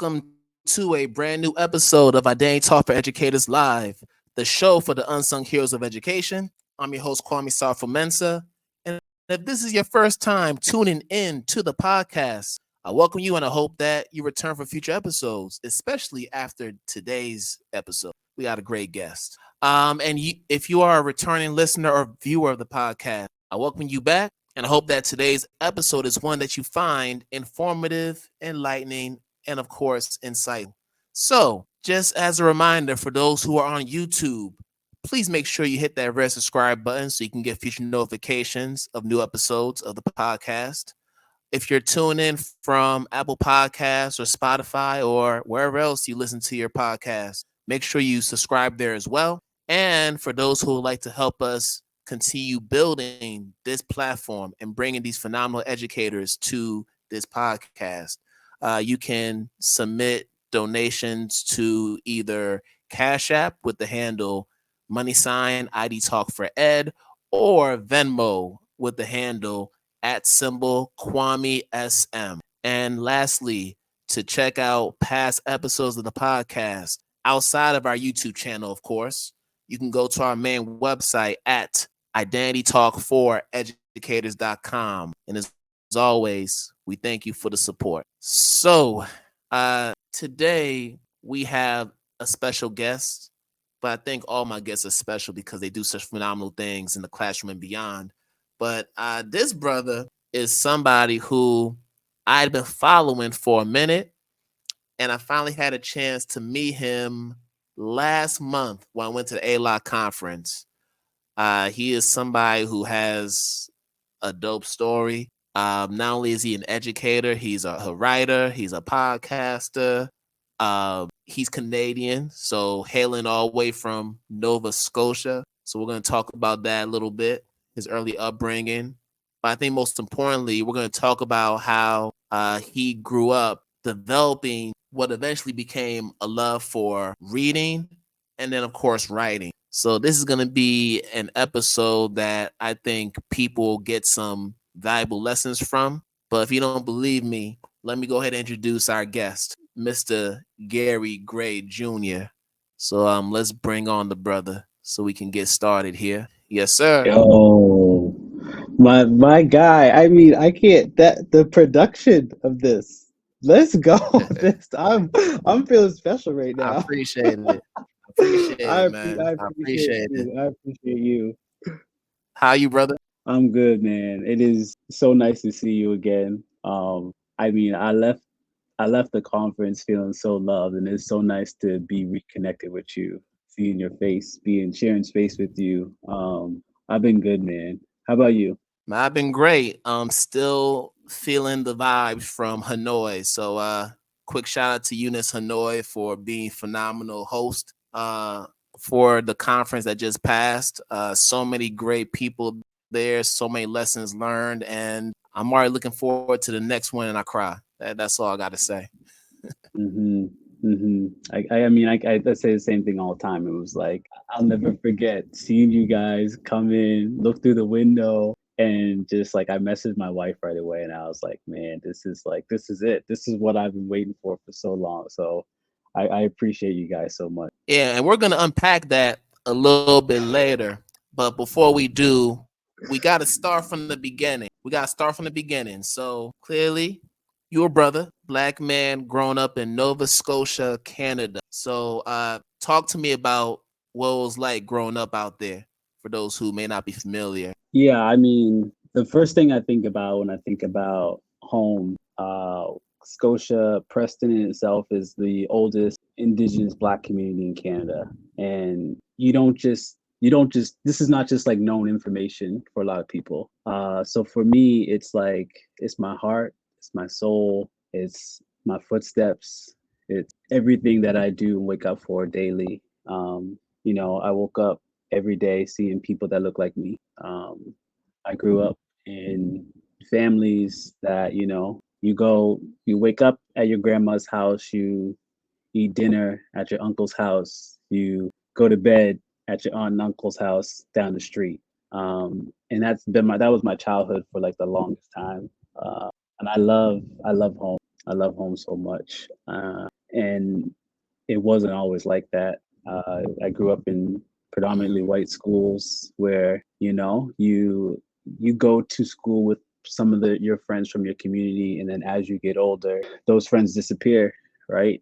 welcome to a brand new episode of Identity Talk for Educators Live, the show for the unsung heroes of education. I'm your host, Kwame Sarfo-Mensah. And if this is your first time tuning in to the podcast, I welcome you and I hope that you return for future episodes, especially after today's episode. We got a great guest. If you are a returning listener or viewer of the podcast, I welcome you back. And I hope that today's episode is one that you find informative, enlightening, and of course, insightful. So, just as a reminder for those who are on YouTube, please make sure you hit that red subscribe button so you can get future notifications of new episodes of the podcast. If you're tuning in from Apple Podcasts or Spotify or wherever else you listen to your podcast, make sure you subscribe there as well. And for those who would like to help us continue building this platform and bringing these phenomenal educators to this podcast, you can submit donations to either Cash App with the handle #IDTALK4ED or Venmo with the handle @Kwame SM. And lastly, to check out past episodes of the podcast outside of our YouTube channel, of course, you can go to our main website at IDTALK4EDucators.com. And as always, we thank you for the support. So today we have a special guest, but I think all my guests are special because they do such phenomenal things in the classroom and beyond. But this brother is somebody who I'd been following for a minute, and I finally had a chance to meet him last month when I went to the APPAREL conference. He is somebody who has a dope story. Not only is he an educator, he's a writer, he's a podcaster. He's Canadian, so hailing all the way from Nova Scotia. So we're going to talk about that a little bit, his early upbringing. But I think most importantly, we're going to talk about how he grew up developing what eventually became a love for reading and then, of course, writing. So this is going to be an episode that I think people get some valuable lessons from. But if you don't believe me, let me go ahead and introduce our guest, Mr. Gary Gray Jr. So let's bring on the brother so we can get started here. Yes, sir. Yo, my guy. I mean, I can't the production of this. Let's go. I'm feeling special right I now. appreciate it. Appreciate I it, appre- man. I I appreciate appreciate it. you. I appreciate you. How you, brother? I'm good, man. It is so nice to see you again. I mean, I left the conference feeling so loved, and it's so nice to be reconnected with you, seeing your face, being sharing space with you. I've been good, man. How about you? Man, I've been great. Still feeling the vibes from Hanoi. So quick shout out to Eunice Hanoi for being phenomenal host for the conference that just passed. So many great people there, so many lessons learned, and I'm already looking forward to the next one and I cry. That's all I gotta say. hmm I mean, I say the same thing all the time. It was like I'll never forget seeing you guys come in, look through the window, and just like I messaged my wife right away, and I was like, man, this is it. This is what I've been waiting for so long. So I appreciate you guys so much. Yeah, and we're gonna unpack that a little bit later. But before we do, we gotta start from the beginning. So clearly, your brother, black man, grown up in Nova Scotia, Canada. So talk to me about what it was like growing up out there for those who may not be familiar. Yeah, I mean, the first thing I think about when I think about home, Scotia, Preston in itself is the oldest Indigenous Black community in Canada, and you don't just this is not just like known information for a lot of people. So for me, it's like it's my heart, it's my soul, it's my footsteps, it's everything that I do and wake up for daily. I woke up every day seeing people that look like me. I grew up in families that, you wake up at your grandma's house, you eat dinner at your uncle's house, you go to bed at your aunt and uncle's house down the street. And that was my childhood for like the longest time. And I love home. I love home so much. And it wasn't always like that. I grew up in predominantly Mm, white schools where, you go to school with some of your friends from your community, and then as you get older, those friends disappear, right?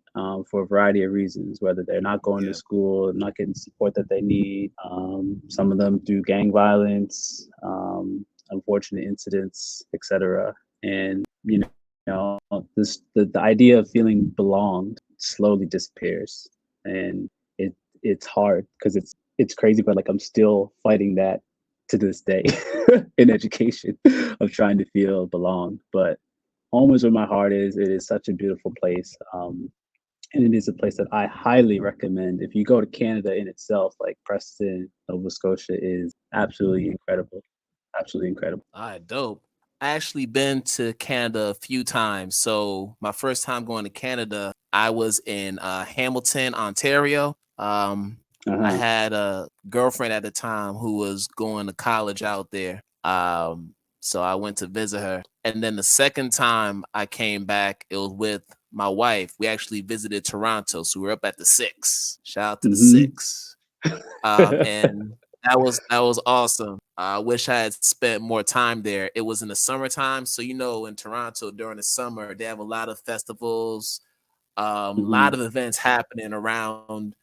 For a variety of reasons, whether they're not going to yeah. school, not getting support that they need. Some of them through gang violence, unfortunate incidents, etc. And the idea of feeling belonged slowly disappears, and it's hard because it's crazy, but like I'm still fighting that to this day in education of trying to feel belonged. But home is where my heart is. It is such a beautiful place. And it is a place that I highly recommend. If you go to Canada in itself, like Preston, Nova Scotia is absolutely incredible. Absolutely incredible. All right, dope. I actually been to Canada a few times. So my first time going to Canada, I was in Hamilton, Ontario. I Uh-huh. had a girlfriend at the time who was going to college out there. So I went to visit her. And then the second time I came back, it was with my wife. We actually visited Toronto. So we were up at the six. Shout out to the Hmm. six. And that was awesome. I wish I had spent more time there. It was in the summertime, so in Toronto during the summer they have a lot of festivals, a lot Hmm. of events happening around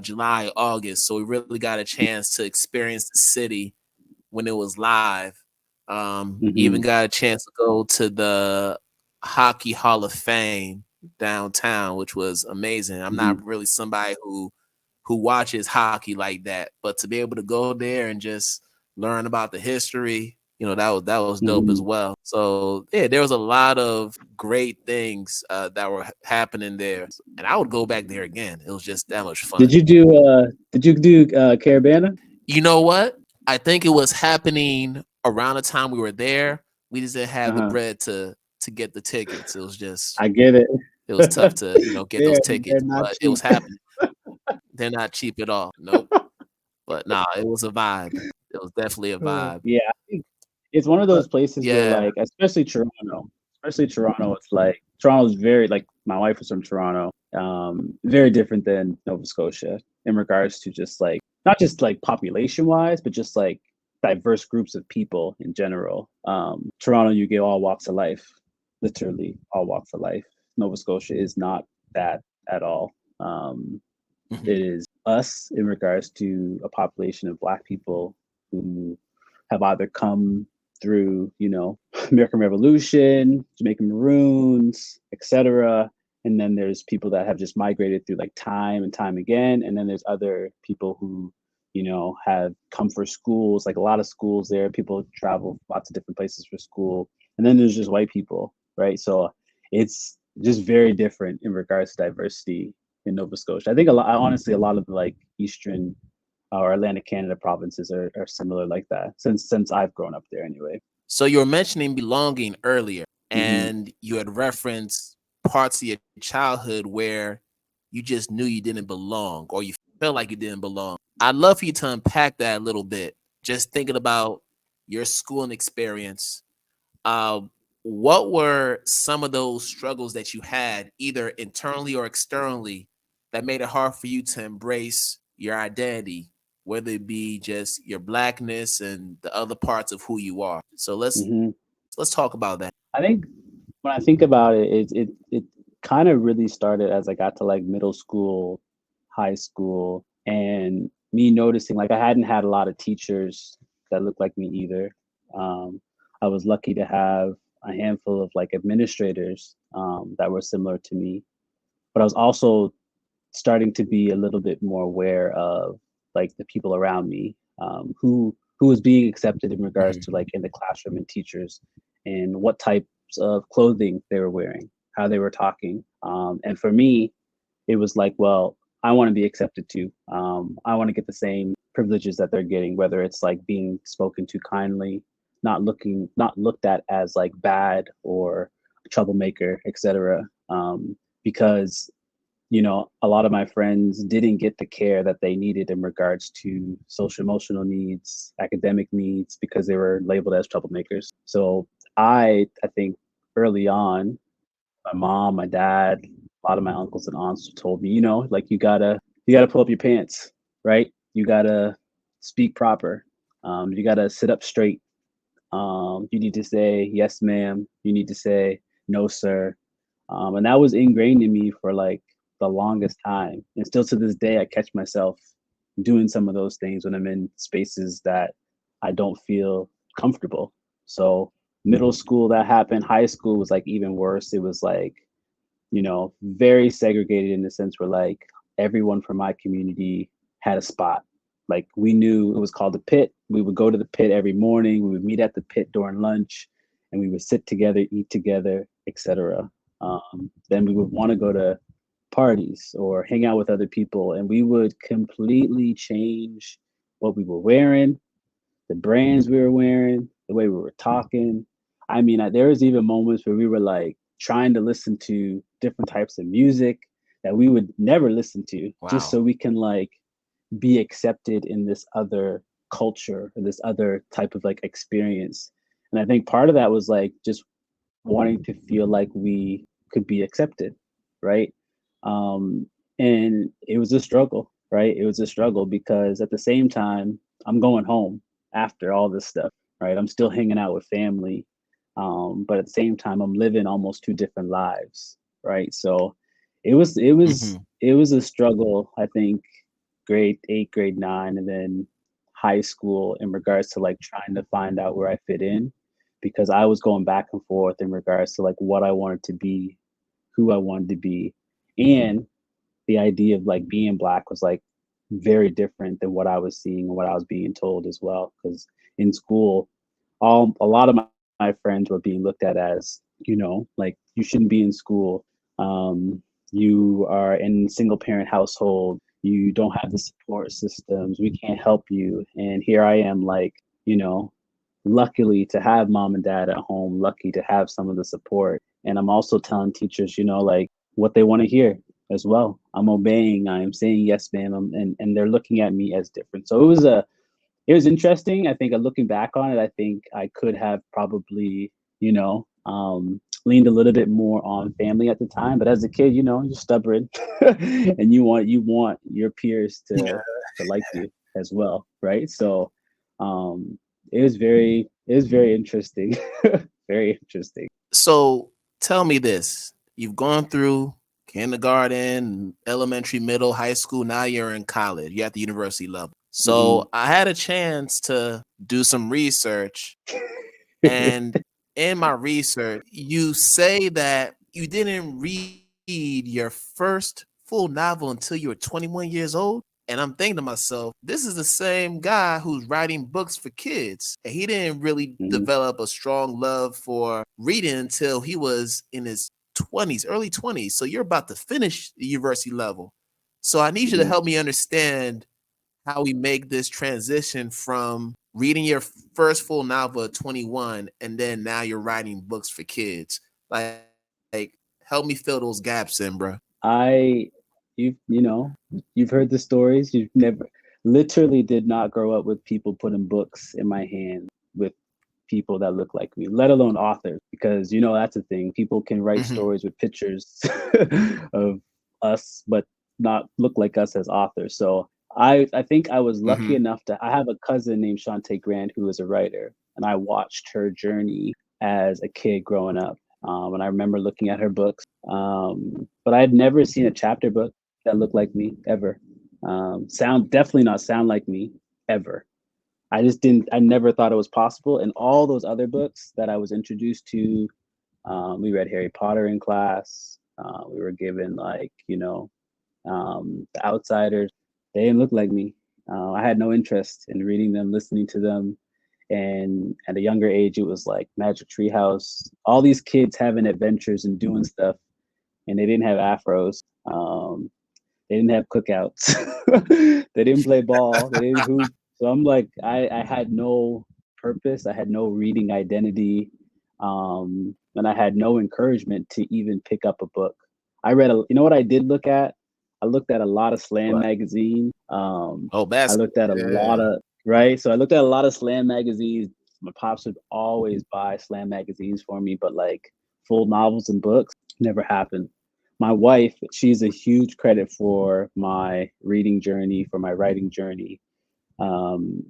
July, August. So we really got a chance to experience the city when it was live. Even Hmm. got a chance to go to the Hockey Hall of Fame downtown, which was amazing. I'm Hmm. not really somebody who watches hockey like that, but to be able to go there and just learn about the history, that was dope as Hmm. well. So yeah, there was a lot of great things that were happening there, and I would go back there again. It was just that much fun. Did you do Caravana? You know what? I think it was happening around the time we were there. We just didn't have the Uh-huh. bread to get the tickets. I get it. It was tough to get those They're tickets, not but it was cheap. happening. They're not cheap at all. Nope. But nah, it was a vibe. It was definitely a vibe. Yeah, I think it's one of But those places where, yeah. like, especially Toronto, it's like Toronto's very, like, my wife was from Toronto, very different than Nova Scotia in regards to just like not just like population wise, but just like diverse groups of people in general. Toronto, you get all walks of life, literally all walks of life. Nova Scotia is not that at all. It Mhm. is us in regards to a population of Black people who have either come through, American Revolution, Jamaican Maroons, etc. And then there's people that have just migrated through like time and time again. And then there's other people who, have come for schools, like a lot of schools there. People travel lots of different places for school. And then there's just white people, right? So it's just very different in regards to diversity in Nova Scotia. I think honestly, a lot of the like Eastern or Atlantic Canada provinces are similar like that since I've grown up there anyway. So you were mentioning belonging earlier, Hmm. and you had referenced parts of your childhood where you just knew you didn't belong or you felt like you didn't belong. I'd love for you to unpack that a little bit. Just thinking about your schooling experience. Uh, what were some of those struggles that you had, either internally or externally, that made it hard for you to embrace your identity, whether it be just your blackness and the other parts of who you are? So Hmm. let's talk about that. I think when I think about it, it kind of really started as I got to like middle school, high school, and me noticing like I hadn't had a lot of teachers that looked like me either. Um, I was lucky to have a handful of like administrators that were similar to me, but I was also starting to be a little bit more aware of like the people around me, who was being accepted in regards Mhm. to like in the classroom and teachers and what types of clothing they were wearing, how they were talking. And for me, it was like, well, I want to be accepted too. I want to get the same privileges that they're getting, whether it's like being spoken to kindly, not looked at as like bad or troublemaker, etc. Because a lot of my friends didn't get the care that they needed in regards to social emotional needs, academic needs, because they were labeled as troublemakers. So I think early on My mom, my dad, a lot of my uncles and aunts told me, like you gotta pull up your pants, right? You gotta speak proper. You gotta sit up straight. You need to say yes, ma'am. You need to say no, sir. And that was ingrained in me for like the longest time. And still to this day, I catch myself doing some of those things when I'm in spaces that I don't feel comfortable. So middle school that happened. High school was like even worse. It was like, very segregated in the sense where like everyone from my community had a spot. Like we knew it was called the pit. We would go to the pit every morning. We would meet at the pit during lunch, and we would sit together, eat together, etc. Then we would want to go to parties or hang out with other people, and we would completely change what we were wearing, the brands we were wearing, the way we were talking. I mean, there was even moments where we were like trying to listen to different types of music that we would never listen to, just Wow. so we can like be accepted in this other culture or this other type of like experience. And I think part of that was like just wanting to feel like we could be accepted, right? Um, and it was a struggle, right? It was a struggle because at the same time, I'm going home after all this stuff, right? I'm still hanging out with family, but at the same time, I'm living almost two different lives, right? So it was it was Hmm. it was a struggle. I think grade 8, grade 9, and then high school in regards to like trying to find out where I fit in because I was going back and forth in regards to like what I wanted to be, who I wanted to be, and the idea of like being black was like very different than what I was seeing and what I was being told as well. Because in school, a lot of my friends were being looked at as, like you shouldn't be in school. You are in single parent household. You don't have the support systems. We can't help you. And here I am, like, you know, luckily to have mom and dad at home, lucky to have some of the support. And I'm also telling teachers, like what they want to hear as well. I'm obeying. I'm saying yes, ma'am, and they're looking at me as different. So it was interesting. I think looking back on it, I think I could have probably, leaned a little bit more on family at the time. But as a kid, you're stubborn, and you want your peers to like you as well, right? So, um, it was very interesting, very interesting. So tell me this. You've gone through kindergarten, elementary, middle, high school. Now you're in college. You're at the university level. Hmm. So I had a chance to do some research. And in my research, you say that you didn't read your first full novel until you were 21 years old. And I'm thinking to myself, this is the same guy who's writing books for kids. And he didn't really Hmm. develop a strong love for reading until he was in his 20s, early 20s. So you're about to finish the university level. So I need you to Hmm. help me understand how we make this transition from reading your first full novel at 21 and then now you're writing books for kids. Like help me fill those gaps in, bro. I, you've heard the stories. You've never, literally, did not grow up with people putting books in my hand with people that look like me, let alone authors, because that's the thing. People can write Mhm. stories with pictures of us, but not look like us as authors. So I think I was lucky Mhm. enough to. I have a cousin named Shantae Grant who is a writer, and I watched her journey as a kid growing up. And I remember looking at her books, but I had never seen a chapter book that looked like me ever. Sound definitely not sound like me ever. I just didn't. I never thought it was possible. And all those other books that I was introduced to, we read Harry Potter in class. We were given like The Outsiders. They didn't look like me. I had no interest in reading them, listening to them. And at a younger age, it was like Magic Treehouse. All these kids having adventures and doing stuff, and they didn't have afros. They didn't have cookouts. They didn't play ball. They didn't hoop. So I'm like, I had no purpose. I had no reading identity. And I had no encouragement to even pick up a book. You know what I did look at? I looked at a lot of slam What? magazine. Oh, I basketball. looked at a lot Yeah. of, right. So I looked at a lot of slam magazines. My pops would always buy slam magazines for me, but like full novels and books, Never happened. My wife, she's a huge credit for my reading journey, for my writing journey. Um,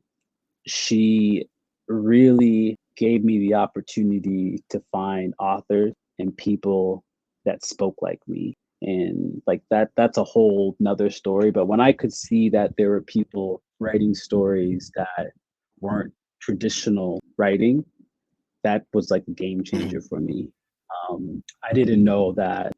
she really gave me the opportunity to find authors and people that spoke like me. And like that's a whole nother story. But when I could see that there were people writing stories that weren't traditional writing, that was like a game changer Mhm. for me. I didn't know that,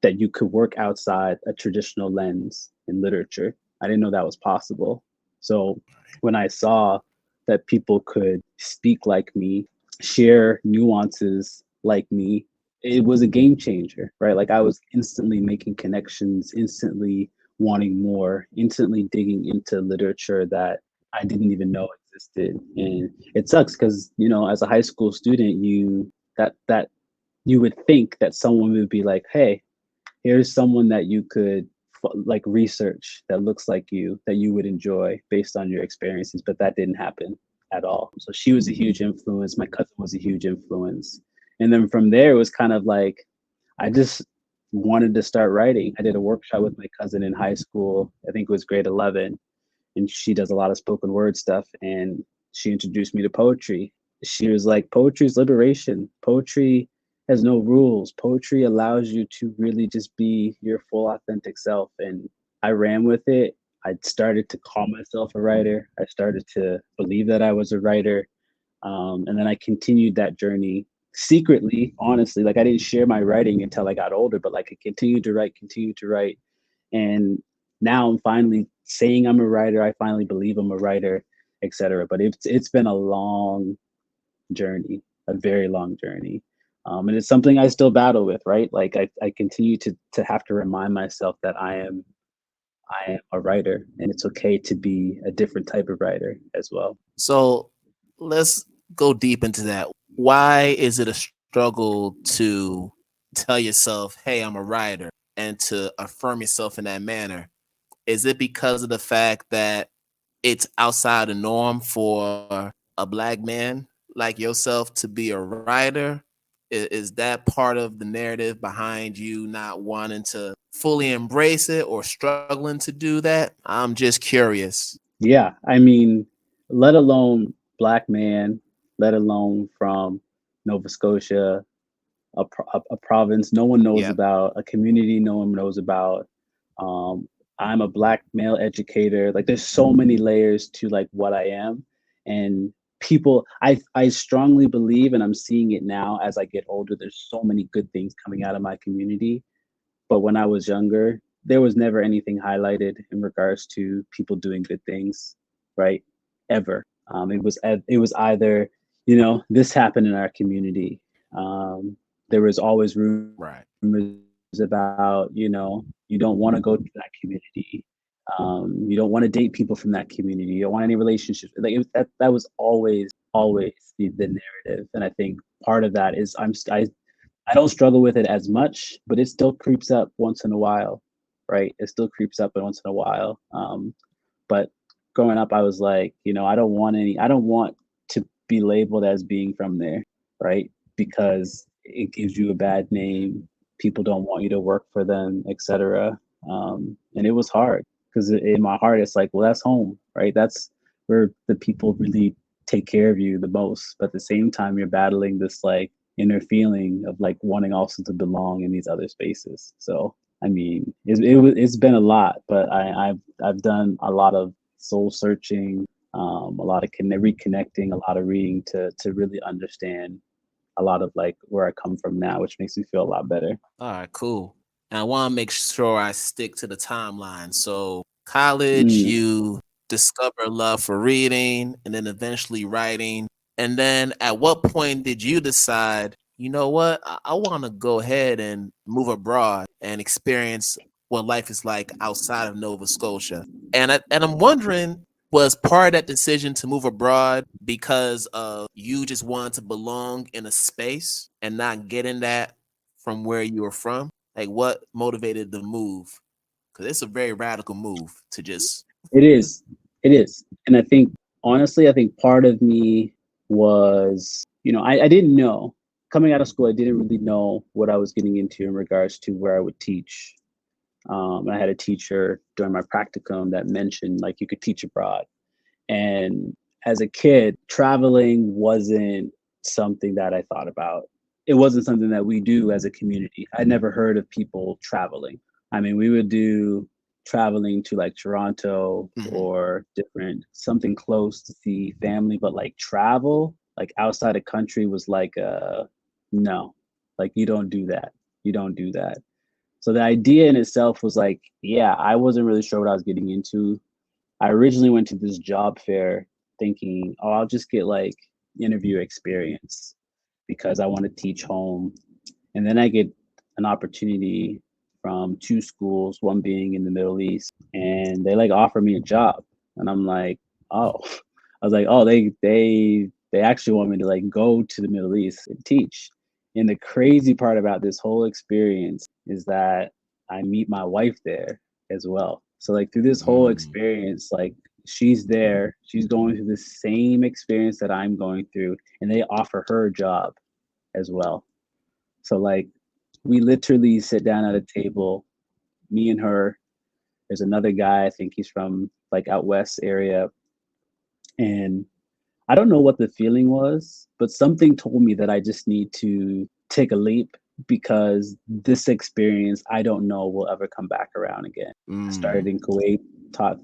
that you could work outside a traditional lens in literature. I didn't know that was possible. So when I saw that people could speak like me, share nuances like me, it was a game changer, right? Like I was instantly making connections, instantly wanting more, instantly digging into literature that I didn't even know existed. And it sucks because, as a high school student, that you would think that someone would be like, hey, here's someone that you could like research that looks like you that you would enjoy based on your experiences, but that didn't happen at all. So she was a huge influence. My cousin was a huge influence. And then from there, it was kind of like I just wanted to start writing. I did a workshop with my cousin in high school. I think it was grade 11, and she does a lot of spoken word stuff, and she introduced me to poetry. She was like, poetry is liberation. Poetry has no rules. Poetry allows you to really just be your full authentic self. And I ran with it. I started to call myself a writer. I started to believe that I was a writer. And then I continued that journey secretly, honestly. Like I didn't share my writing until I got older, but like I continued to write. And now I'm finally saying I'm a writer. I finally believe I'm a writer, etc. But it's been a long journey, a very long journey. And it's something I still battle with, right? Like I continue to have to remind myself that I am a writer, and it's okay to be a different type of writer as well. So let's go deep into that. Why is it a struggle to tell yourself, hey, I'm a writer, and to affirm yourself in that manner? Is it because of the fact that it's outside the norm for a black man like yourself to be a writer? Is that part of the narrative behind you not wanting to fully embrace it or struggling to do that? I'm just curious. Yeah, I mean, let alone black man, let alone from Nova Scotia, a province no one knows Yep. about, a community no one knows about. Um, I'm a black male educator. Like, there's so many layers to like what I am, and I strongly believe, and I'm seeing it now as I get older. There's so many good things coming out of my community, but when I was younger, there was never anything highlighted in regards to people doing good things, right? Ever. It was either, this happened in our community. Um, there was always rumors Right. about, you don't want to go to that community. You don't want to date people from that community. You don't want any relationships. Like that was always the narrative. And I think part of that is I don't struggle with it as much, but it still creeps up once in a while, right? It still creeps up once in a while. But growing up, I was like, I don't want to be labeled as being from there, right? Because it gives you a bad name. People don't want you to work for them, etc. And it was hard because in my heart, it's like, well, that's home, right? That's where the people really take care of you the most. But at the same time, you're battling this like inner feeling of like wanting also to belong in these other spaces. So I mean, it's been a lot, but I've done a lot of soul searching, a lot of reconnecting, a lot of reading to really understand a lot of like where I come from now, which makes me feel a lot better. All right, cool. And I want to make sure I stick to the timeline. So, college, Mm. you discover a love for reading and then eventually writing. And then at what point did you decide, you know what, I want to go ahead and move abroad and experience what life is like outside of Nova Scotia? And I'm wondering, was part of that decision to move abroad because of you just wanted to belong in a space and not getting that from where you were from? Like, what motivated the move? Because it's a very radical move to just. It is. It is. And I think, honestly, I think part of me was, I didn't know. coming out of school, I didn't really know what I was getting into in regards to where I would teach. I had a teacher during my practicum that mentioned like you could teach abroad. And as a kid, traveling wasn't something that I thought about. It wasn't something that we do as a community. I never heard of people traveling. I mean, we would do traveling to like Toronto Mhm. or different something close to see family, but like travel, like outside the country was like no. Like you don't do that. You don't do that. So the idea in itself was like, yeah, I wasn't really sure what I was getting into. I originally went to this job fair thinking, oh, I'll just get like interview experience because I want to teach home. And then I get an opportunity from two schools, one being in the Middle East, and they like offer me a job. And I'm like, oh, I was like, oh, they actually want me to like go to the Middle East and teach. And the crazy part about this whole experience is that I meet my wife there as well. So like through this whole Mm. experience, like she's there, she's going through the same experience that I'm going through, and they offer her a job as well. So like we literally sit down at a table, me and her. There's another guy, I think he's from like out west area, and I don't know what the feeling was, but something told me that I just need to take a leap because this experience I don't know will ever come back around again. I started Mm. in Kuwait, taught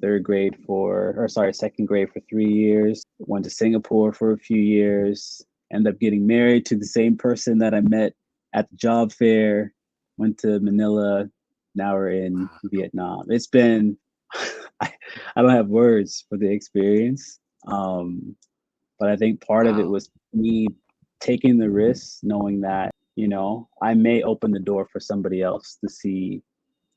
second grade for 3 years, went to Singapore for a few years, ended up getting married to the same person that I met at the job fair, went to Manila, now we're in Vietnam. It's been, I, I don't have words for the experience. Um, but I think part of it Wow. was me taking the risk, knowing that, I may open the door for somebody else to see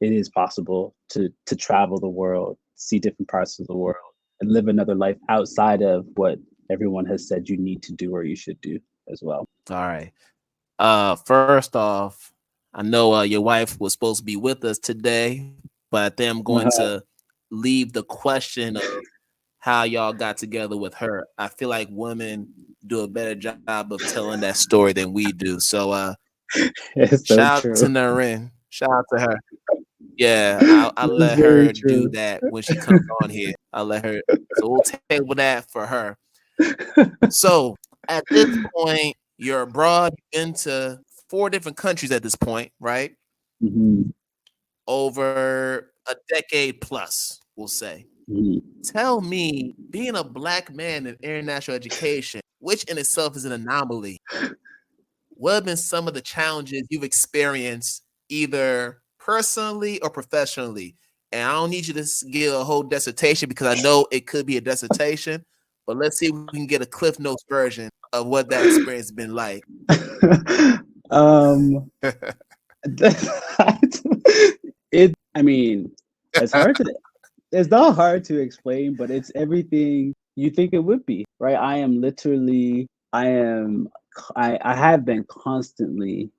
it is possible to travel the world, see different parts of the world, and live another life outside of what everyone has said you need to do or you should do as well. All right. First off, I know your wife was supposed to be with us today, but I think I'm going to leave the question of how y'all got together with her. I feel like women do a better job of telling that story than we do. So It's so shout out to true. Naren. Shout out to her. Yeah, I'll It's let very her do true. that when she comes on here. I'll let her. So we'll table that for her. So at this point, you're abroad. You've been to 4 different countries at this point, right? Mhm, Over a decade plus, we'll say. mhm. Tell me, being a black man in international education, which in itself is an anomaly, what have been some of the challenges you've experienced either personally or professionally? And I don't need you to give a whole dissertation because I know it could be a dissertation, but let's see if we can get a Cliff Notes version of what that experience has been like. um, I mean, it's hard to, it's not hard to explain, but it's everything you think it would be, right? I have been constantly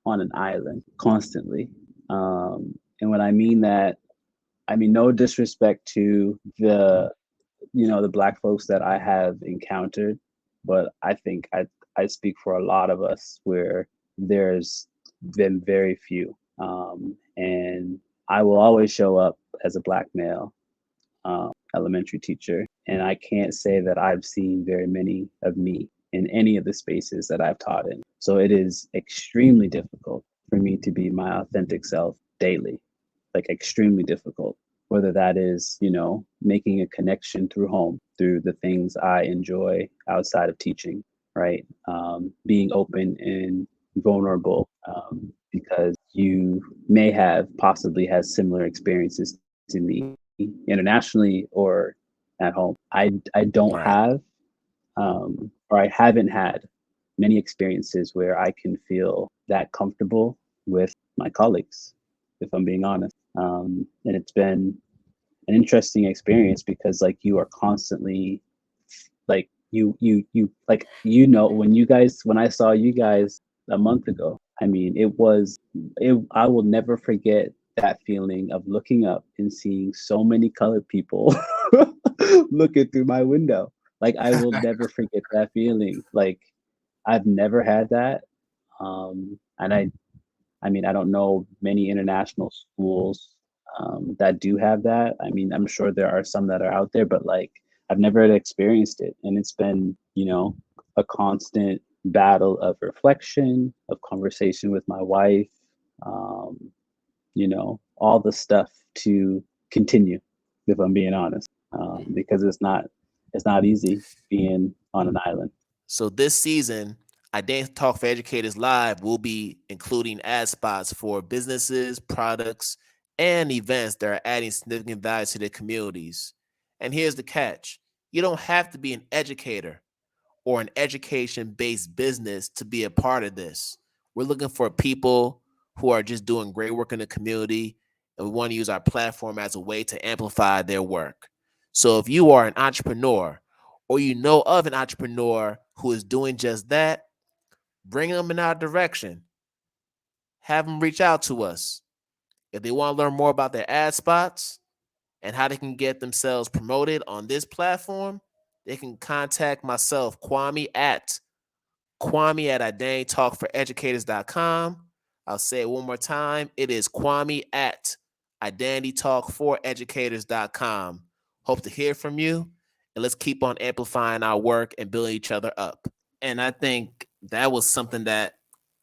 on an island, constantly. And when I mean that, I mean no disrespect to the black folks that I have encountered, but I think I speak for a lot of us where there's been very few. And I will always show up as a black male elementary teacher, and I can't say that I've seen very many of me in any of the spaces that I've taught in. So it is extremely difficult for me to be my authentic self daily, like extremely difficult. Whether that is, making a connection through home, through the things I enjoy outside of teaching, right? Being open and vulnerable because you may have possibly had similar experiences to me internationally or at home. I don't Right. have or I haven't had many experiences where I can feel that comfortable with my colleagues, if I'm being honest. And it's been an interesting experience because like you are constantly like you like when I saw you guys a month ago, I mean I will never forget that feeling of looking up and seeing so many colored people looking through my window. Like I will never forget that feeling. Like I've never had that. And I mean, I don't know many international schools that do have that. I mean, I'm sure there are some that are out there, but like I've never experienced it. And it's been, you know, a constant battle of reflection, of conversation with my wife, um, you know, all the stuff to continue, if I'm being honest, because it's not easy being on an island. So this season, Identity Talk for Educators Live will be including ad spots for businesses, products, and events that are adding significant value to their communities. And here's the catch: you don't have to be an educator or an education based business to be a part of this. We're looking for people who are just doing great work in the community, and we want to use our platform as a way to amplify their work. So if you are an entrepreneur or you know of an entrepreneur who is doing just that, bring them in our direction. Have them reach out to us. If they want to learn more about their ad spots and how they can get themselves promoted on this platform, they can contact myself, Kwame at identitytalkforeducators.com. I'll say it one more time. It is Kwame at identitytalkforeducators.com. Hope to hear from you, and let's keep on amplifying our work and building each other up. And I think that was something that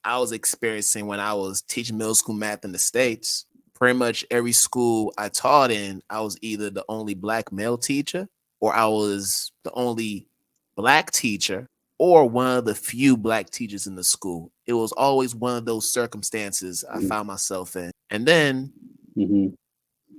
I was experiencing when I was teaching middle school math in the States. Pretty much every school I taught in, I was either the only black male teacher or I was the only black teacher or one of the few black teachers in the school. It was always one of those circumstances I found myself in. And then Mm-hmm.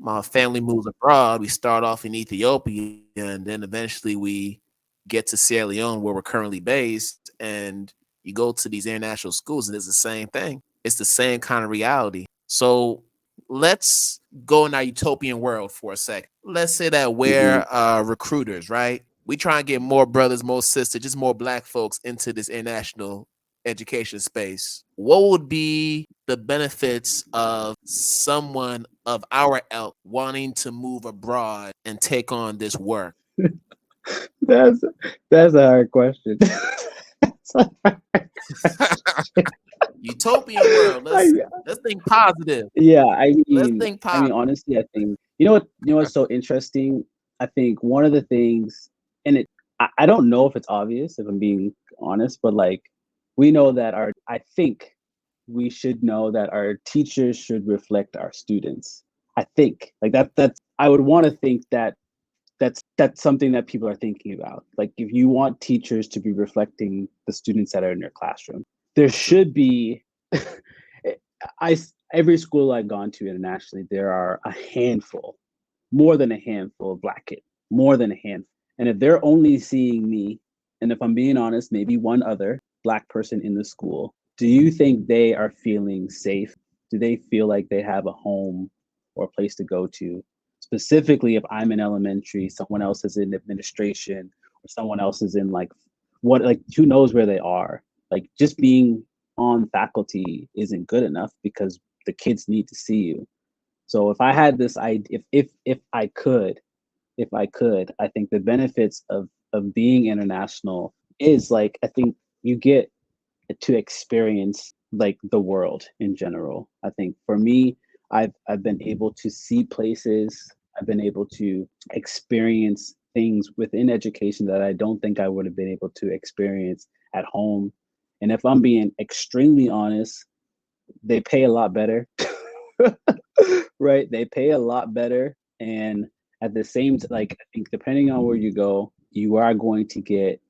my family moves abroad. We start off in Ethiopia and then eventually we get to Sierra Leone where we're currently based. And you go to these international schools and it's the same thing. It's the same kind of reality. So let's go in our utopian world for a second. Let's say that Mm-hmm. we're recruiters, right? We try and get more brothers, more sisters, just more black folks into this international education space. What would be the benefits of someone of our ilk wanting to move abroad and take on this work? That's that's a hard question. That's a hard question. Utopian world. I, Let's think positive. yeah, Let's think I mean, positive. honestly, I think you know what's so interesting. I think one of the things, and I don't know if it's obvious, if I'm being honest, but like we know that I think we should know that our teachers should reflect our students. I think like that's I would want to think that that's something that people are thinking about. Like if you want teachers to be reflecting the students that are in your classroom, there True. should be I every school I've gone to internationally, there are a handful, more than a handful of black kids, more than a handful. And if they're only seeing me, and if I'm being honest, maybe one other black person in the school, do you think they are feeling safe? Do they feel like they have a home or a place to go to? Specifically, if I'm in elementary, someone else is in administration, or someone else is in like what, like who knows where they are? Like just being on faculty isn't good enough because the kids need to see you. So if I had this idea, if I could, I think the benefits of being international is like I think you get to experience like the world in general. I think for me, I've been able to see places. I've been able to experience things within education that I don't think I would have been able to experience at home. And if I'm being extremely honest, they pay a lot better. Right? They pay a lot better. And at the same time, like I think depending on where you go, you are going to get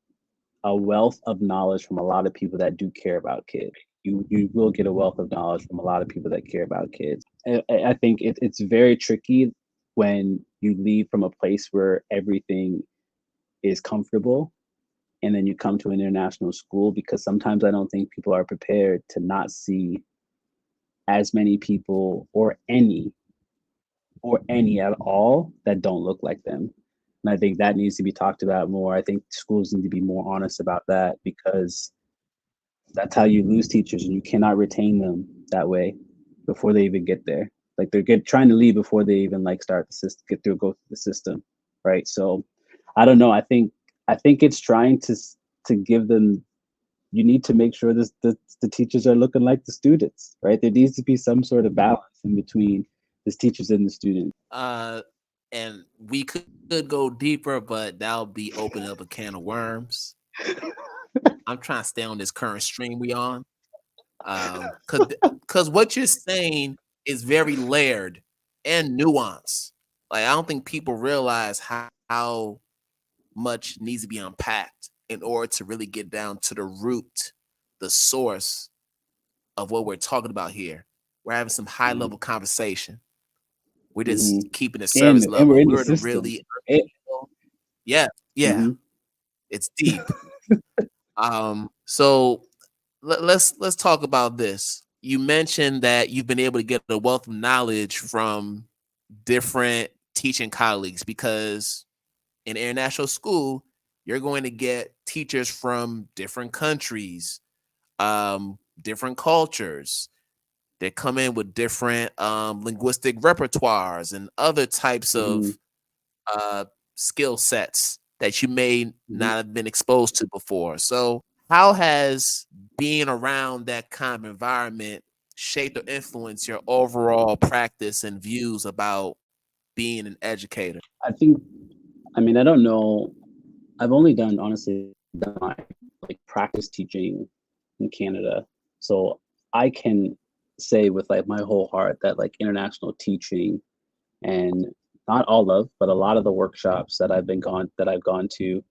a wealth of knowledge from a lot of people that do care about kids. You will get a wealth of knowledge from a lot of people that care about kids. I think it's very tricky when you leave from a place where everything is comfortable and then you come to an international school because sometimes I don't think people are prepared to not see as many people or any at all that don't look like them. And I think that needs to be talked about more. I think schools need to be more honest about that because that's how you lose teachers and you cannot retain them that way before they even get there. Like trying to leave before they even like start the system, go through the system, right? So I don't know. I think it's trying to give them you need to make sure the teachers are looking like the students, right? There needs to be some sort of balance in between the teachers and the students. Uh, and we could go deeper, but that'll be opening up a can of worms. I'm trying to stay on this current stream we on. Cause what you're saying is very layered and nuanced. Like I don't think people realize how much needs to be unpacked in order to really get down to the root, the source of what we're talking about here. We're having some high Mm-hmm. level conversation. We're Mm-hmm. just keeping it service And we're level. in the We're the system. really, It, yeah, yeah, mm-hmm. it's deep. So let's talk about this. You mentioned that you've been able to get a wealth of knowledge from different teaching colleagues because in international school, you're going to get teachers from different countries, different cultures. They come in with different linguistic repertoires and other types Mm-hmm. of uh, skill sets that you may Mm-hmm. not have been exposed to before. So, how has being around that kind of environment shaped or influenced your overall practice and views about being an educator? I think, I mean, I don't know. I've only done, honestly, done my like practice teaching in Canada. So I can say with like my whole heart that like international teaching and not all of, but a lot of the workshops that I've gone to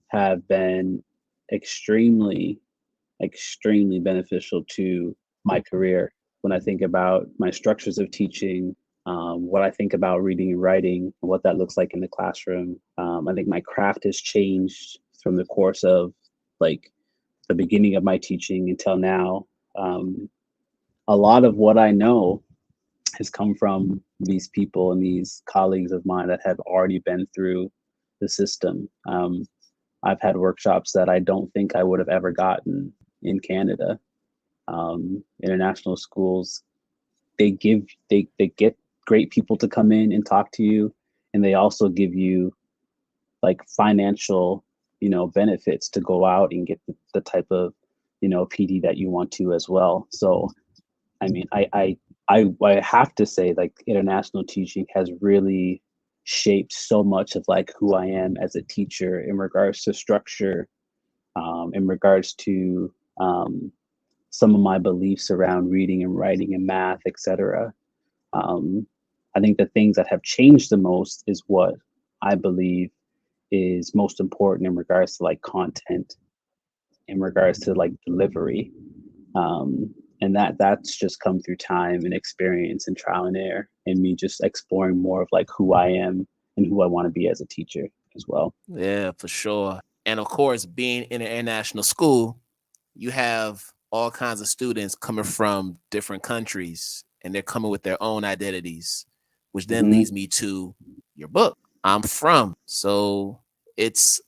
have been extremely, extremely beneficial to my career. When I think about my structures of teaching, what I think about reading and writing, and what that looks like in the classroom, I think my craft has changed from the course of like the beginning of my teaching until now. Um, a lot of what I know has come from these people and these colleagues of mine that have already been through the system. I've had workshops that I don't think I would have ever gotten in Canada. International schools, they get great people to come in and talk to you, and they also give you like financial, benefits to go out and get the type of, PD that you want to as well. So I mean, I have to say, like, international teaching has really shaped so much of like who I am as a teacher in regards to structure, in regards to some of my beliefs around reading and writing and math, etc. Um, I think the things that have changed the most is what I believe is most important in regards to like content, in regards to like delivery, and that's just come through time and experience and trial and error, and me just exploring more of like who I am and who I want to be as a teacher as well. Yeah, for sure. And of course, being in an international school, you have all kinds of students coming from different countries and they're coming with their own identities, which then Hmm. leads me to your book. I'm from. So it's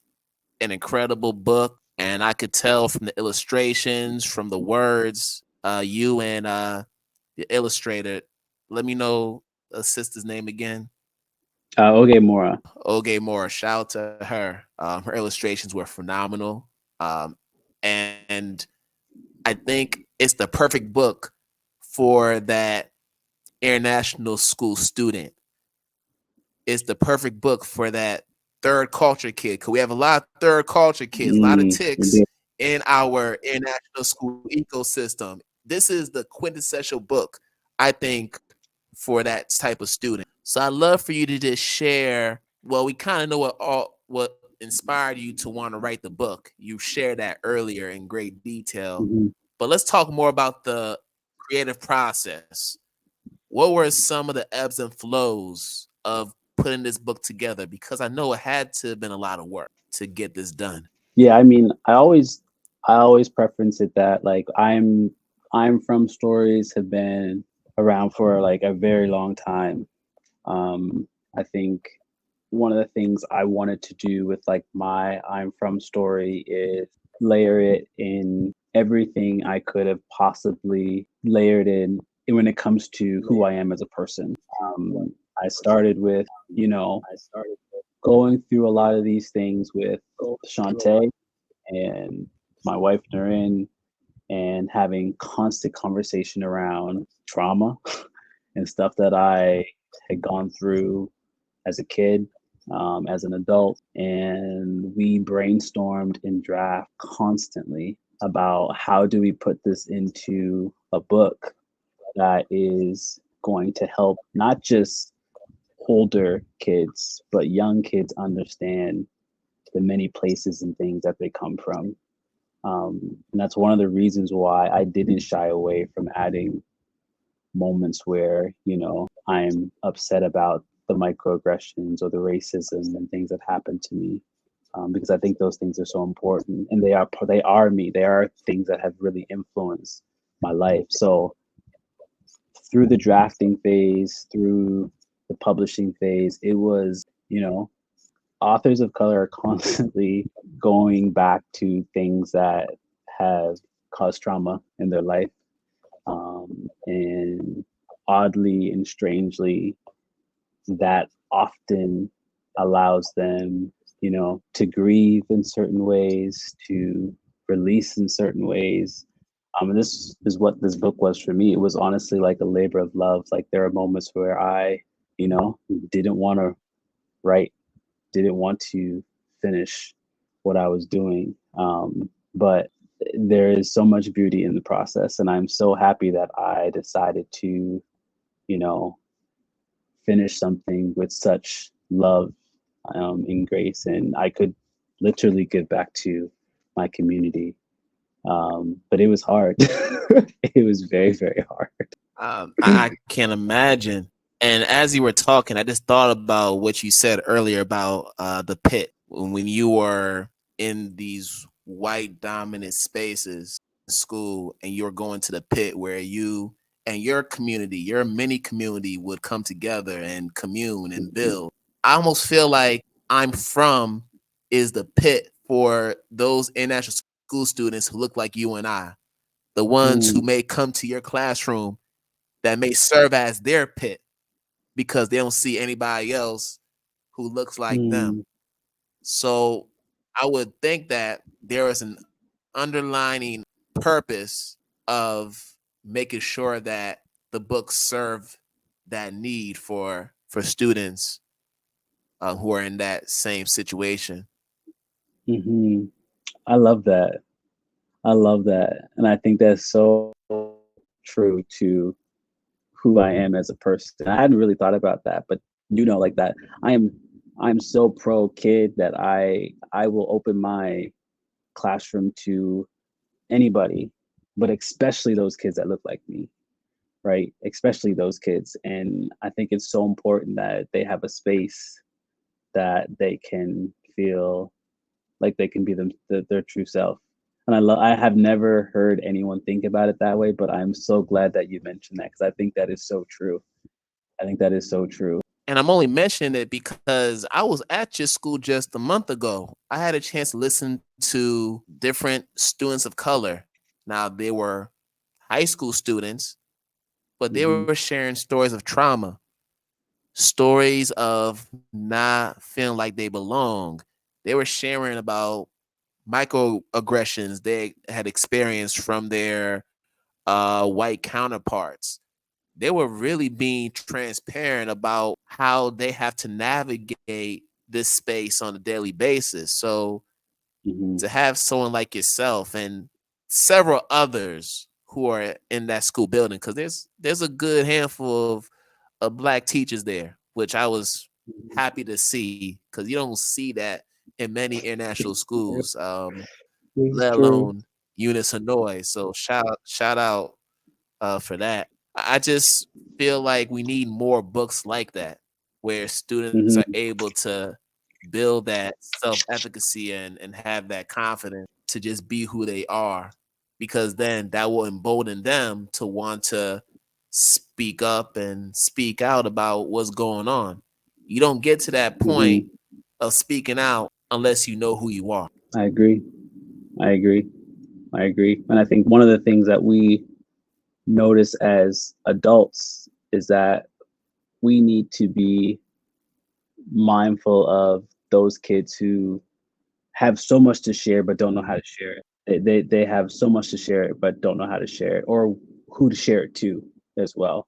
an incredible book. And I could tell from the illustrations, from the words, you and the illustrator, let me know a sister's name again. Okay, Mora. Oge Moore, shout out to her. Her illustrations were phenomenal. Um, and I think it's the perfect book for that international school student. It's the perfect book for that third culture kid. Cause we have a lot of third culture kids, a lot of We ticks do. in our international school ecosystem. This is the quintessential book, I think, for that type of student. So I'd love for you to just share. Well, we kind of know what inspired you to want to write the book. You shared that earlier in great detail. Hmm. But let's talk more about the creative process. What were some of the ebbs and flows of putting this book together? Because I know it had to have been a lot of work to get this done. Yeah, I mean, I always preference it that like I'm from stories have been around for like a very long time. I think one of the things I wanted to do with like my I'm from story is layer it in everything I could have possibly layered in when it comes to who I am as a person. I started with, you know, going through a lot of these things with Shantae and my wife and her in, and having constant conversation around trauma and stuff that I had gone through as a kid, as an adult. And we brainstormed and draft constantly about how do we put this into a book that is going to help not just older kids, but young kids understand the many places and things that they come from. And that's one of the reasons why I didn't shy away from adding moments where, I'm upset about the microaggressions or the racism and things that happened to me. Because I think those things are so important, and they are me. They are things that have really influenced my life. So through the drafting phase, through the publishing phase, it was, authors of color are constantly going back to things that have caused trauma in their life. And oddly and strangely, that often allows them, to grieve in certain ways, to release in certain ways. And this is what this book was for me. It was honestly like a labor of love. Like there are moments where I, you know, didn't want to write, didn't want to finish what I was doing. But there is so much beauty in the process, and I'm so happy that I decided to, you know, finish something with such love, and grace, and I could literally give back to my community. But it was hard. It was very, very hard. I can't imagine. And as you were talking, I just thought about what you said earlier about the pit. When you were in these white dominant spaces in school and you're going to the pit where you and your community, your mini community would come together and commune and build. I almost feel like I'm from is the pit for those international school students who look like you and I, the ones who Mm, may come to your classroom that may serve as their pit because they don't see anybody else who looks like them. mm, So I would think that there is an underlining purpose of making sure that the books serve that need for students who are in that same situation. hmm. I love that. I love that. And I think that's so true to who I am as a person. I hadn't really thought about that, but like that. I am I'm so pro kid that I will open my classroom to anybody, but especially those kids that look like me, right? Especially those kids. And I think it's so important that they have a space that they can feel like they can be their true self. And I have never heard anyone think about it that way, but I'm so glad that you mentioned that because I think that is so true. I think that is so true. And I'm only mentioning it because I was at your school just a month ago. I had a chance to listen to different students of color. Now, they were high school students, but they Hmm. were sharing stories of trauma, stories of not feeling like they belong. They were sharing about microaggressions they had experienced from their white counterparts. They were really being transparent about how they have to navigate this space on a daily basis. So Hmm. to have someone like yourself and several others who are in that school building, because there's a good handful of black teachers there, which I was happy to see because you don't see that in many international schools, It's let true. alone Eunice Hanoi. So shout out for that. I just feel like we need more books like that where students are Hmm. able to build that self efficacy and have that confidence to just be who they are, because then that will embolden them to want to speak up and speak out about what's going on. You don't get to that Hmm. point of speaking out unless you know who you are. I agree. I agree. I agree. And I think one of the things that we notice as adults is that we need to be mindful of those kids who have so much to share but don't know how to share it. they have so much to share but don't know how to share it or who to share it to as well.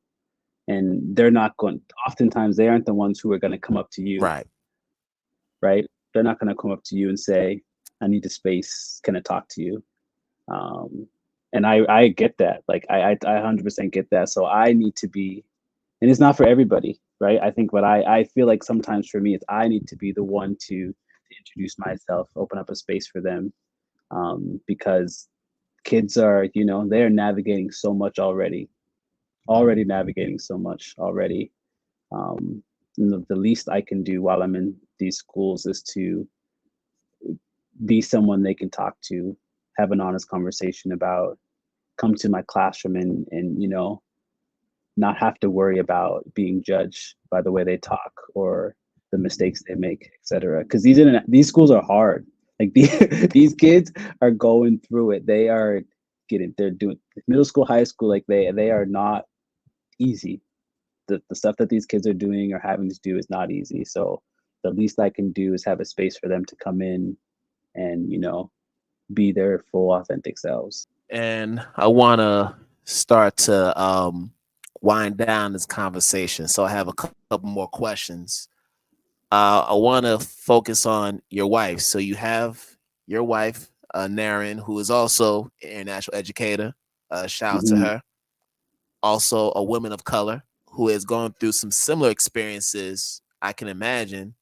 And they're not going, oftentimes they aren't the ones who are going to come up to you, Right. right? They're not going to come up to you and say, I need a space, can I talk to you? um and I get that, like I 100% get that. So I need to be, and it's not for everybody, right? I think what I feel like sometimes for me is I need to be the one to introduce myself, open up a space for them, because kids are, they're navigating so much already navigating so much already. um the least I can do while I'm in these schools is to be someone they can talk to, have an honest conversation about, come to my classroom and not have to worry about being judged by the way they talk or the mistakes they make, etc. Because these schools are hard. Like these kids are going through it. They're doing middle school, high school. Like they are not easy. The stuff that these kids are doing or having to do is not easy. So the least I can do is have a space for them to come in and be their full authentic selves. And I want to start to wind down this conversation. So I have a couple more questions. I want to focus on your wife. So you have your wife, Naren, who is also an international educator. Shout out to Hmm. her. Also, a woman of color who has gone through some similar experiences. I can imagine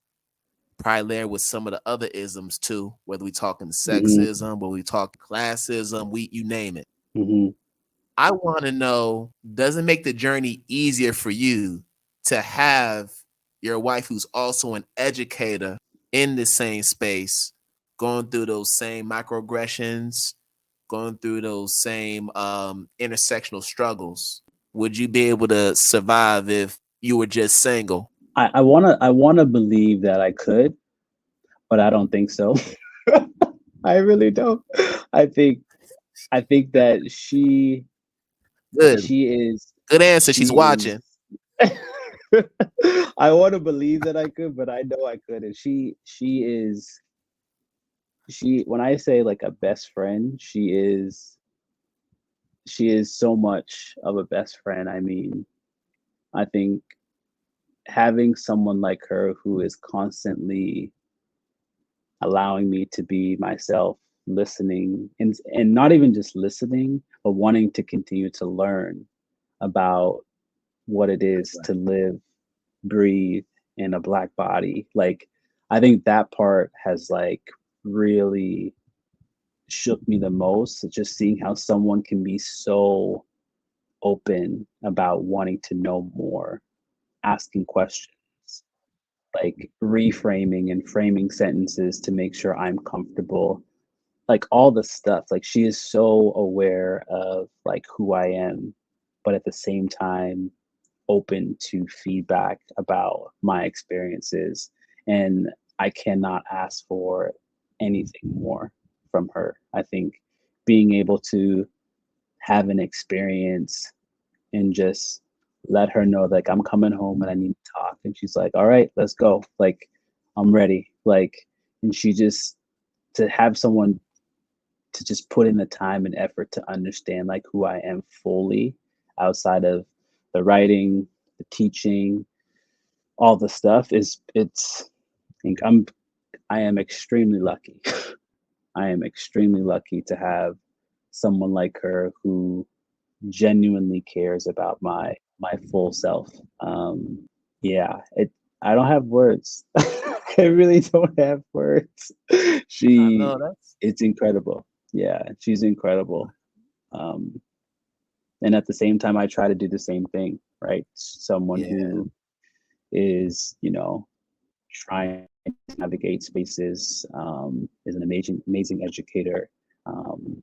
probably there with some of the other isms too, whether we talking Hmm. sexism, whether we talk classism, you name it. Hmm. I want to know, does it make the journey easier for you to have your wife who's also an educator in the same space, going through those same microaggressions, going through those same intersectional struggles? Would you be able to survive if you were just single? I wanna believe that I could, but I don't think so. I really don't. I think I think that Good. she is Good answer. she She's watching. is I want to believe that I could, but I know I couldn't. She when I say like a best friend, she is so much of a best friend. I mean, I think having someone like her who is constantly allowing me to be myself, listening, and not even just listening, but wanting to continue to learn about what it is to live, breathe in a black body. Like I think that part has like really shook me the most, just seeing how someone can be so open about wanting to know more, asking questions, like reframing and framing sentences to make sure I'm comfortable, like all the stuff. Like she is so aware of like who I am, but at the same time open to feedback about my experiences. And I cannot ask for anything more from her. I think being able to have an experience and just let her know like I'm coming home and I need to talk, and she's like, all right, let's go, like I'm ready, like, and she just, to have someone to just put in the time and effort to understand like who I am fully outside of the writing, the teaching, all the stuff is it's I think I am extremely lucky. I am extremely lucky to have someone like her who genuinely cares about my full self. Yeah, it I don't have words. I really don't have words. I She know that's it's incredible. Yeah, she's incredible. Um, and at the same time, I try to do the same thing, right? Someone yeah. who is, trying to navigate spaces, is an amazing educator, um,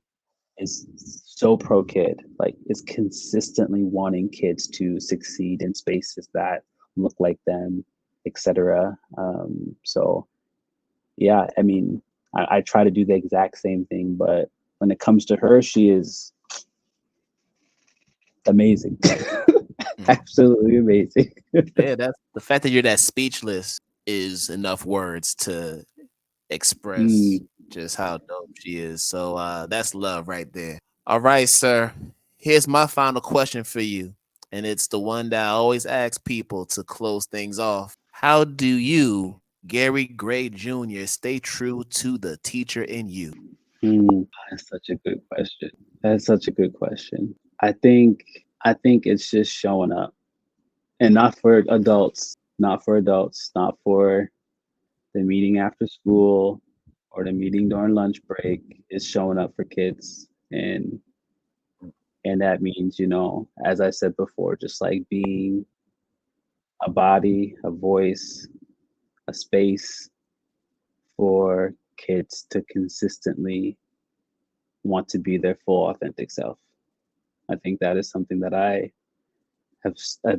is so pro kid, like is consistently wanting kids to succeed in spaces that look like them, etc. So yeah, I mean, I try to do the exact same thing, but when it comes to her, she is amazing. Mm. Absolutely amazing. Yeah, that's the fact that you're that speechless is enough words to express Mm, just how dope she is. So that's love right there. All right, sir. Here's my final question for you. And it's the one that I always ask people to close things off. How do you, Gary Gray Jr., stay true to the teacher in you? That's such a good question. That's such a good question. I think I think it's just showing up, and not for adults, not for the meeting after school or the meeting during lunch break. It's showing up for kids, and that means, as I said before, just like being a body, a voice, a space for kids to consistently want to be their full authentic self. I think that is something that I've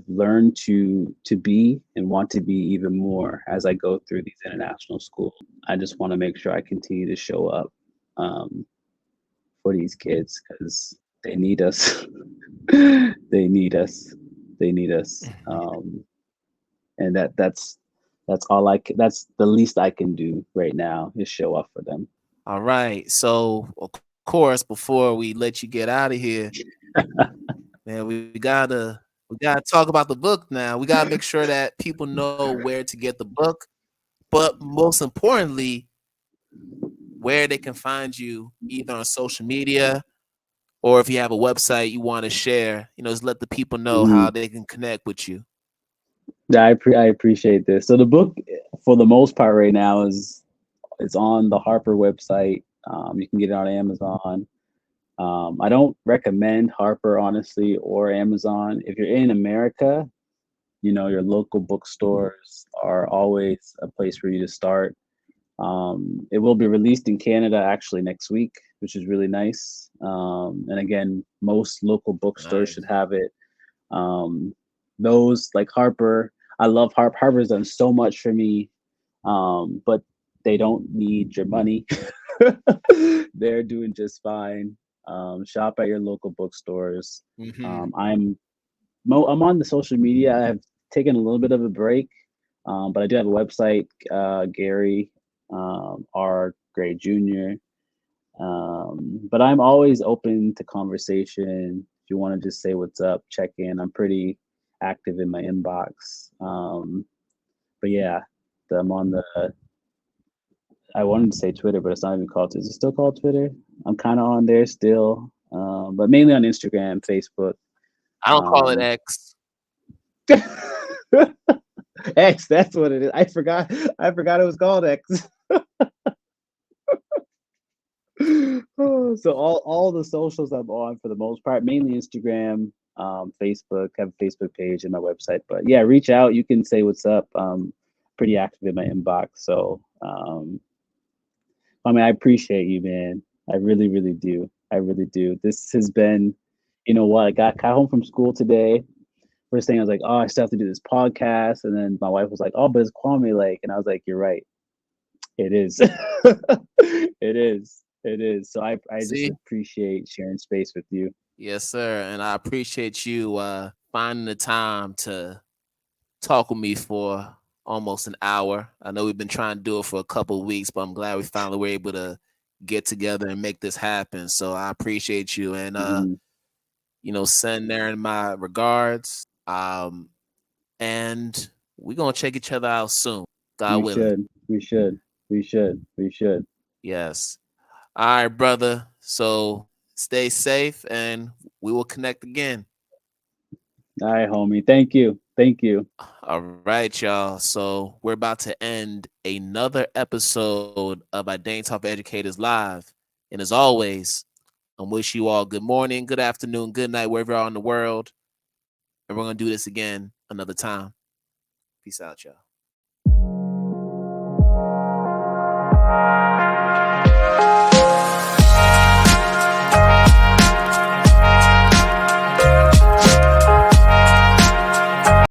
learned to be and want to be even more as I go through these international schools. I just want to make sure I continue to show up um, for these kids because they need us. They need us. They need us. And that's all that's the least I can do right now is show up for them. All right. So, of course, before we let you get out of here, man, we gotta talk about the book now. We gotta make sure that people know where to get the book, but most importantly, where they can find you either on social media or if you have a website you want to share, just let the people know how Mhm. they can connect with you. Yeah, I appreciate this. So the book, for the most part, right now is it's on the Harper website. You can get it on Amazon. I don't recommend Harper, honestly, or Amazon. If you're in America, your local bookstores are always a place for you to start. It will be released in Canada actually next week, which is really nice. And again, most local bookstores should Nice. have it. Um, those like Harper, I love Harper. Harper's done so much for me, but they don't need your money. They're doing just fine. Shop at your local bookstores. Hmm. I'm on the social media. I have taken a little bit of a break, but I do have a website, Gary R. Gray Jr. But I'm always open to conversation. If you want to just say what's up, check in. I'm pretty active in my inbox. But yeah, I'm on the. I wanted to say Twitter, but it's not even called. Is it still called Twitter? I'm kind of on there still, but mainly on Instagram, Facebook. I don't call it Um, X. X, that's what it is. I forgot. I forgot it was called X. So all the socials I'm on for the most part, mainly Instagram, Facebook. Have a Facebook page and my website. But yeah, reach out. You can say what's up. Pretty active in my inbox. So I mean, I appreciate you, man. I really, really do. I really do. This has been, what? I got home from school today. First thing I was like, oh, I still have to do this podcast. And then my wife was like, oh, but it's Kwame Lake. And I was like, you're right. It is. It is. It is. So I just See? appreciate sharing space with you. Yes, sir. And I appreciate you finding the time to talk with me for almost an hour. I know we've been trying to do it for a couple of weeks, but I'm glad we finally were able to get together and make this happen. So I appreciate you and Mhm. send Aaron my regards. And we're gonna check each other out soon. God We willing. should. We should. We should. We should. Yes. All right, brother. So stay safe and we will connect again. All right, homie. Thank you. Thank you. All right, y'all. So we're about to end another episode of IDTALK4ED Educators Live. And as always, I wish you all good morning, good afternoon, good night, wherever you are in the world. And we're going to do this again another time. Peace out, y'all.